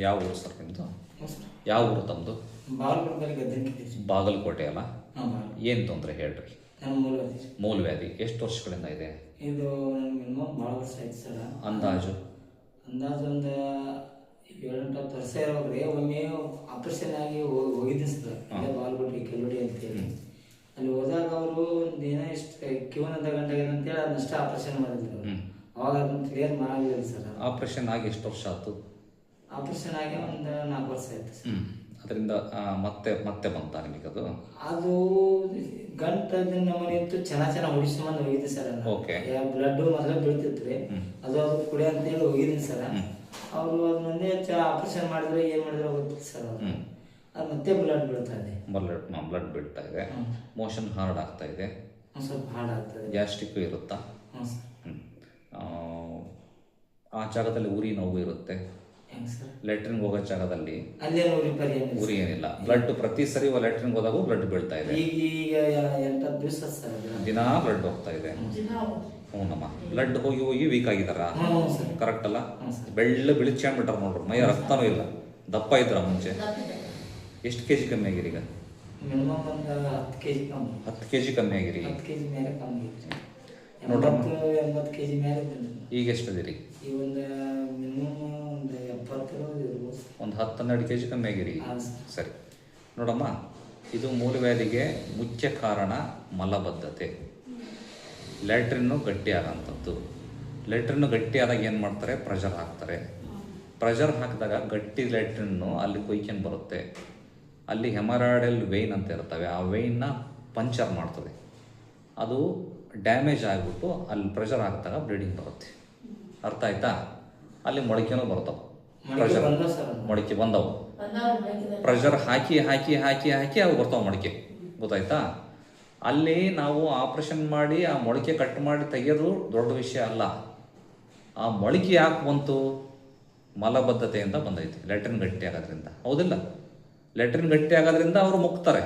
ಯಾವ ಊರು ಸರ್ ನಿಮ್ಮದು? ಸರ್ ಯಾವ ಊರು ತಮ್ಮದು? ಬಾಗಲಕೋಟೆಯಲ್ಲಿ ಗದ್ದೆಂಕಿದ್ದೀವಿ. ಬಾಗಲಕೋಟೆ ಅಲ್ಲ? ಹಾಂ, ಏನು ತೊಂದರೆ ಹೇಳ್ರಿ. ನನ್ನ ಮೂಲವ್ಯಾಧಿ. ಮೂಲವ್ಯಾಧಿ ಎಷ್ಟು ವರ್ಷಗಳಿಂದ ಇದೆ? ಇದು ಮಿನಿಮಮ್ ಭಾಳ ವರ್ಷ ಆಯ್ತು ಸರ್. ಅಂದಾಜು ಒಂದು 7-8 ವರ್ಷ ಇರೋಗ್ರಿ. ಒಮ್ಮೆ ಆಪರೇಷನ್ ಆಗಿ ಹೋಗಿದ್ದೀನಿ ಸರ್. ಇಲ್ಲೇ ಬಾಗಲಕೋಟೆ ಕೆಲವಡಿ ಅಂತೇಳಿ. ಅಲ್ಲಿ ಹೋದಾಗ ಅವರು ದಿನ ಇಷ್ಟು ಕಿವನಂತ ಗಂಟೆ ಅಂತೇಳಿ ಅದನ್ನಷ್ಟೇ ಆಪರೇಷನ್ ಮಾಡಿದ್ರು ಅವರು. ಅವಾಗ ಅದನ್ನು ಕ್ಲಿಯರ್ ಮಾಡಲಿಲ್ಲ ಸರ್. ಆಪರೇಷನ್ ಆಗಿ ಎಷ್ಟು ವರ್ಷ ಆಯ್ತು? ಆಪರೇಷನ್ ಆಗಿ ಒಂದು 4 ವರ್ಷ ಆಯ್ತು ಸರ್. ಅದರಿಂದ ಮತ್ತೆ ಮತ್ತೆ ಬಂತ ನಿಮಗದು? ಅದು ಗಂಟದಿಂದ ಮನೆ ಇತ್ತು ಚೆನ್ನಾಗಿ ಹೊಡಿಸ್ಕೊಂಡ್ ಹೋಗಿದ್ದೆ ಸರ್. ಓಕೆ. ಬ್ಲಡ್ ಮೊದಲೇ ಬೀಳ್ತಿತ್ರಿ. ಅದು ಕುಡಿ ಅಂತೇಳಿ ಹೋಗಿದ್ದೀನಿ ಸರ್. ಅವರು ಅದು ಮುಂದೆ ಆಪರೇಷನ್ ಮಾಡಿದ್ರೆ ಏನ್ ಮಾಡಿದ್ರೆ ಗೊತ್ತಿತ್ತು ಸರ್. ಅದು ಮತ್ತೆ ಬ್ಲಡ್ ಬೀಳ್ತಾ ಇದೆ. ಬ್ಲಡ್ ಬೀಳ್ತಾ ಇದೆ. ಮೋಷನ್ ಹಾರ್ಡ್ ಆಗ್ತಾ ಇದೆ. ಸ್ವಲ್ಪ ಹಾರ್ಡ್ ಆಗ್ತದೆ. ಗ್ಯಾಸ್ಟ್ರಿಕ್ ಇರುತ್ತಾ? ಹ್ಞೂ ಸರ್. ಆ ಜಾಗದಲ್ಲಿ ಉರಿ ನೋವು ಇರುತ್ತೆ. ಹೆಂಗ್ ಸರ್? ಲೆಟ್ರಿನ್ಗೆ ಹೋಗೋ ಜಾಗದಲ್ಲಿ ಅಲ್ಲೇನು ಉರಿ ಏನಿಲ್ಲ. ಬ್ಲಡ್ ಪ್ರತಿ ಸರಿ ಲೆಟ್ರಿನ್ಗೆ ಹೋದಾಗೂ ಬ್ಲಡ್ ಬೀಳ್ತಾ ಇದೆ. ಈಗ 8-10 ದಿವಸ ಸರ್ ದಿನಾ ಬ್ಲಡ್ ಹೋಗ್ತಾ ಇದೆ. ಹ್ಞೂನಮ್ಮ. ಬ್ಲಡ್ ಹೋಗಿ ಹೋಗಿ ವೀಕ್ ಆಗಿದಾರ? ಕರೆಕ್ಟ್ ಅಲ್ಲ? ಬೆಳ್ಳ ಬಿಳಿಚ್ಕೊಂಡ್ಬಿಟ್ಟಾರ ನೋಡ್ರಿ. ಮೈಯ ರಕ್ತನೂ ಇಲ್ಲ. ದಪ್ಪ ಇದ್ರ ಮುಂಚೆ? ಎಷ್ಟು ಕೆಜಿ ಕಮ್ಮಿ ಆಗಿರಿ ಈಗ? ಮಿನಿಮಮ್ ಒಂದು 10 kg ಕಮ್ಮಿ. 10 kg ಕಮ್ಮಿ ಆಗಿರಿ? 10 kg ಮೇಲೆ ಕಮ್ಮಿ. ನೋಡ್ರಿ 80 kg ಮೇಲೆ. ಈಗ ಎಷ್ಟಿದಿರಿ? ಈಗ ಒಂದು ಮಿನಿಮಮ್ ಒಂದು 70 ಇರ್ಬೋದು. ಒಂದು 10-12 kg ಕಮ್ಮಿ ಆಗಿರಿ. ಸರಿ ನೋಡಮ್ಮ, ಇದು ಮೂಲವ್ಯಾಧಿಗೆ ಮುಖ್ಯ ಕಾರಣ ಮಲಬದ್ಧತೆ. ಲ್ಯಾಟ್ರಿನ್ನು ಗಟ್ಟಿ ಆಗೋಂಥದ್ದು. ಲ್ಯಾಟ್ರಿನ್ನು ಗಟ್ಟಿ ಆದಾಗ ಏನು ಮಾಡ್ತಾರೆ? ಪ್ರೆಷರ್ ಹಾಕ್ತಾರೆ. ಪ್ರೆಷರ್ ಹಾಕಿದಾಗ ಗಟ್ಟಿ ಲ್ಯಾಟ್ರಿನ್ನು ಅಲ್ಲಿ ಕೊಯ್ಕೊಂಡು ಬರುತ್ತೆ. ಅಲ್ಲಿ ಹೆಮರಾಯ್ಡಲ್ ವೇಯ್ನ್ ಅಂತ ಇರ್ತವೆ. ಆ ವೇಯ್ನ ಪಂಚರ್ ಮಾಡ್ತದೆ. ಅದು ಡ್ಯಾಮೇಜ್ ಆಗಿಬಿಟ್ಟು ಅಲ್ಲಿ ಪ್ರೆಷರ್ ಹಾಕಿದಾಗ ಬ್ಲೀಡಿಂಗ್ ಬರುತ್ತೆ. ಅರ್ಥ ಆಯ್ತಾ? ಅಲ್ಲಿ ಮೊಳಕೆನೂ ಬರ್ತಾವೆ. ಪ್ರೆಷರ್ ಮೊಳಕೆ ಬಂದವು. ಪ್ರೆಷರ್ ಹಾಕಿ ಹಾಕಿ ಹಾಕಿ ಹಾಕಿ ಅವು ಬರ್ತಾವೆ ಮೊಳಕೆ. ಗೊತ್ತಾಯ್ತಾ? ಅಲ್ಲಿ ನಾವು ಆಪ್ರೇಷನ್ ಮಾಡಿ ಆ ಮೊಳಕೆ ಕಟ್ ಮಾಡಿ ತೆಗೆಯೋದು ದೊಡ್ಡ ವಿಷಯ ಅಲ್ಲ. ಆ ಮೊಳಕೆ ಯಾಕೆ ಬಂತು? ಮಲಬದ್ಧತೆಯಿಂದ ಬಂದೈತಿ. ಲ್ಯಾಟ್ರಿನ್ ಗಟ್ಟಿ ಆಗೋದ್ರಿಂದ. ಹೌದಿಲ್ಲ? ಲ್ಯಾಟ್ರಿನ್ ಗಟ್ಟಿ ಆಗೋದ್ರಿಂದ ಅವರು ಮುಕ್ತಾರೆ.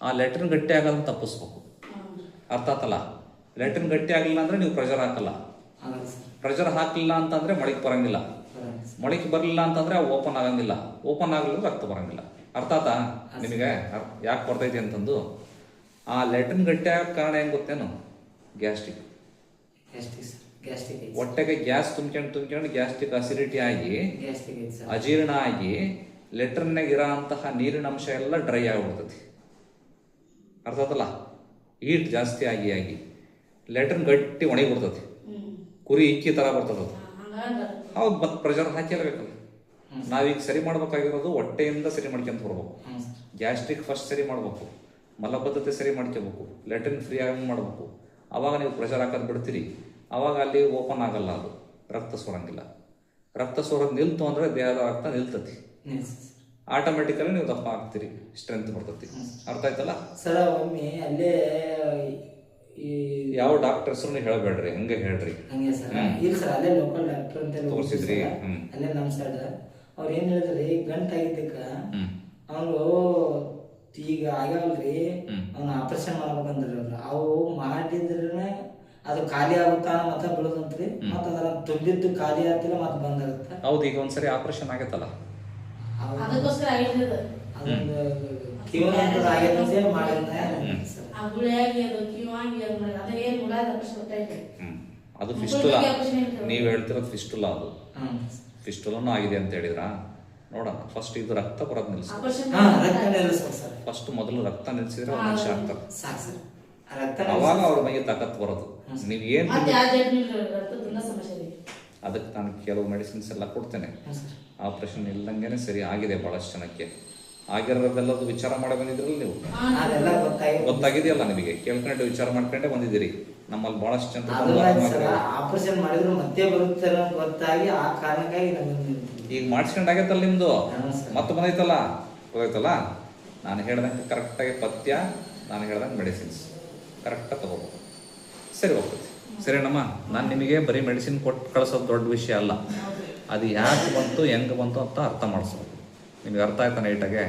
ಆ ಲ್ಯಾಟ್ರಿನ್ ಗಟ್ಟಿ ಆಗೋದನ್ನ ತಪ್ಪಿಸ್ಬೇಕು. ಅರ್ಥ ಆತಲ್ಲ? ಲ್ಯಾಟ್ರಿನ್ ಗಟ್ಟಿ ಆಗಲಿಲ್ಲ ಅಂದರೆ ನೀವು ಪ್ರೆಷರ್ ಹಾಕಲ್ಲ. ಪ್ರೆಷರ್ ಹಾಕಲಿಲ್ಲ ಅಂತಂದರೆ ಮೊಳಕೆ ಬರೋಂಗಿಲ್ಲ. ಮೊಳಕೆ ಬರಲಿಲ್ಲ ಅಂತಂದರೆ ಅವು ಓಪನ್ ಆಗಂಗಿಲ್ಲ. ಓಪನ್ ಆಗಲಿಲ್ಲ ರಕ್ತ ಬರೋಂಗಿಲ್ಲ. ಅರ್ಥ ಆತಾ ನಿಮಗೆ? ಯಾಕೆ ಬರ್ತೈತಿ ಅಂತಂದು? ಆ ಲ್ಯಾಟ್ರಿನ್ ಗಟ್ಟಿ ಆಗೋ ಕಾರಣ ಏನು ಗೊತ್ತೇನು? ಗ್ಯಾಸ್ಟ್ರಿಕ್. ಹೊಟ್ಟೆಗೆ ಗ್ಯಾಸ್ ತುಂಬ್ಕೊಂಡು ಗ್ಯಾಸ್ಟ್ರಿಕ್ ಅಸಿಡಿಟಿ ಆಗಿ ಅಜೀರ್ಣ ಆಗಿ ಲೆಟ್ರಿನ್ನಾಗ ಇರೋ ಅಂತಹ ನೀರಿನ ಅಂಶ ಎಲ್ಲ ಡ್ರೈ ಆಗಿಬಿಡ್ತೈತಿ. ಅರ್ಥ ಆತಲ್ಲ? ಹೀಟ್ ಜಾಸ್ತಿ ಆಗಿ ಆಗಿ ಲೆಟ್ರಿನ್ ಗಟ್ಟಿ ಒಣಗಿಬಿಡ್ತೈತಿ. ಕುರಿ ಇಕ್ಕಿ ಥರ ಬರ್ತದ. ಹೌದು, ಮತ್ತೆ ಪ್ರೆಷರ್ ಹಾಕಿರ್ಬೇಕಲ್ಲ. ನಾವೀಗ ಸರಿ ಮಾಡ್ಬೇಕಾಗಿರೋದು ಹೊಟ್ಟೆಯಿಂದ ಸರಿ ಮಾಡ್ಕೊಂತ ಬರ್ಬೇಕು. ಗ್ಯಾಸ್ಟ್ರಿಕ್ ಫಸ್ಟ್ ಸರಿ ಮಾಡ್ಬೇಕು. ಮಲಬದ್ಧತೆ ಸರಿ ಮಾಡ್ಕೋಬೇಕು. ಲೆಟ್ರಿನ್ ಫ್ರೀ ಆಗಿ ಮಾಡಬೇಕು. ಆವಾಗ ನೀವು ಪ್ರೆಷರ್ ಹಾಕೋದು ಬಿಡ್ತೀರಿ. ಆವಾಗ ಅಲ್ಲಿ ಓಪನ್ ಆಗಲ್ಲ. ಅದು ರಕ್ತ ಸೋರಂಗಿಲ್ಲ. ರಕ್ತ ಸೋರೋದು ನಿಲ್ತು ಅಂದರೆ ದೇಹದ ರಕ್ತ ನಿಲ್ತತಿ. ಆಟೋಮೆಟಿಕಲಿ ನೀವು ದಪ್ಪ ಆಗ್ತೀರಿ. ಸ್ಟ್ರೆಂತ್ ಬರ್ತತಿ. ಅರ್ಥ ಆಯ್ತಲ್ಲ? ಸರ್ ಒಮ್ಮೆ ಅಲ್ಲೇ ಯಾವ ಡಾಕ್ಟರ್ ಹೆಸರು ಹೇಳಬೇಡ್ರಿ. ಹಂಗೆ ಹೇಳ್ರಿ. ಹಂಗೆ ಸರ್. ಇಲ್ಲ ಸರ್, ಅಲ್ಲೇ ಲೋಕಲ್ ಡಾಕ್ಟರ್ ಅಂತ ತೋರಿಸಿದ್ರಿ? ಅಲ್ಲೇ ನಮ್ಮ ಸೈಡ್ ಅವ್ರು ಏನ್ ಹೇಳಿದ್ರಿ, ಗಂಟಾಗಿದ್ದಕ್ಕ ಅವನು ಈಗ ಆಗ್ಯಾವಲ್ರಿ, ಅವ್ನ ಆಪರೇಷನ್ ಮಾಡ್ಬೇಕಂದ್ರಿ. ಅವು ಮಾಡಿದ್ರೆ ಅದು ಖಾಲಿ ಆಗುತ್ತಾ ಮತ್ತೆ ಬಿಡೋದಂತ್ರಿ. ಮತ್ತೆ ಅದರ ತುಂಬಿದ್ದು ಖಾಲಿ ಆಗ್ತಿಲ್ಲ ಮತ್ತೆ ಬಂದಾಗುತ್ತೆ. ಹೌದು, ಈಗ ಒಂದ್ಸರಿ ಆಪರೇಷನ್ ಆಗತ್ತಲ್ಲ. ಅದಕ್ಕೋಸ್ಕರ ಅದೊಂದು ಕಿವನಂತದ ಆಗೈತೆ ಮಾಡಿದ್ರೆ ಅದು ಫಿಸ್ಟುಲಾ. ನೀವು ಹೇಳ್ತಿರೋದು ಫಿಸ್ಟುಲಾ. ಅದು ಫಿಸ್ಟುಲಾನು ಆಗಿದೆ ಅಂತ ಹೇಳಿದ್ರ? ನೋಡೋಣ. ಫಸ್ಟ್ ಇದು ರಕ್ತ ಬರೋದು ನಿಲ್ಲಿಸಿ. ಫಸ್ಟ್ ಮೊದಲು ರಕ್ತ ನಿಲ್ಸಿದ್ರೆ ಒಂದು ನಿಮಿಷ ಆಗ್ತದೆ. ಅವಾಗ ಅವ್ರ ಮೈಗೆ ತಾಕತ್ ಬರೋದು. ನೀವು ಏನ್ ಅದಕ್ಕೆ ನಾನು ಕೆಲವು ಮೆಡಿಸಿನ್ಸ್ ಎಲ್ಲ ಕೊಡ್ತೇನೆ. ಆಪರೇಷನ್ ಇಲ್ಲಂಗೆನೆ ಸರಿ ಆಗಿದೆ ಬಹಳಷ್ಟು ಜನಕ್ಕೆ. ಆಗಿರೋದೆಲ್ಲದು ವಿಚಾರ ಮಾಡಿ ಬಂದಿದ್ರಲ್ಲ ನೀವು? ಗೊತ್ತಾಗಿದೆಯಲ್ಲ ನಿಮಗೆ? ಕೇಳ್ಕೊಂಡು ವಿಚಾರ ಮಾಡ್ಕೊಂಡೆ ಬಂದಿದ್ದೀರಿ. ನಮ್ಮಲ್ಲಿ ಬಹಳಷ್ಟು ಜನ ಆಪರೇಷನ್ ಮಾಡಿದ್ರು ಮತ್ತೆ ಬರುತ್ತೆ ಗೊತ್ತಾಗಿ ಆ ಕಾರಣಕ್ಕಾಗಿ ಈಗ ಮಾಡಿಸ್ಕೊಂಡಾಗೈತಲ್ಲ ನಿಮ್ದು, ಮತ್ತೆ ಬಂದೈತಲ್ಲ. ಗೊತ್ತಾಯ್ತಲ್ಲ? ನಾನು ಹೇಳ್ದಂಗೆ ಕರೆಕ್ಟಾಗಿ ಪಥ್ಯ, ನಾನು ಹೇಳ್ದಂಗೆ ಮೆಡಿಸಿನ್ಸ್ ಕರೆಕ್ಟಾಗಿ ತಗೋಬೇಕು. ಸರಿ ಹೋಗ್ತೈತಿ. ಸರಿನಮ್ಮ? ನಾನು ನಿಮಗೆ ಬರೀ ಮೆಡಿಸಿನ್ ಕೊಟ್ಟು ಕಳಿಸೋದು ದೊಡ್ಡ ವಿಷಯ ಅಲ್ಲ. ಅದು ಯಾಕೆ ಬಂತು ಹೆಂಗೆ ಬಂತು ಅಂತ ಅರ್ಥ ಮಾಡಿಸೋದು. ನಿಮಗೆ ಅರ್ಥ ಆಯ್ತಾ ನೈಟಾಗೆ?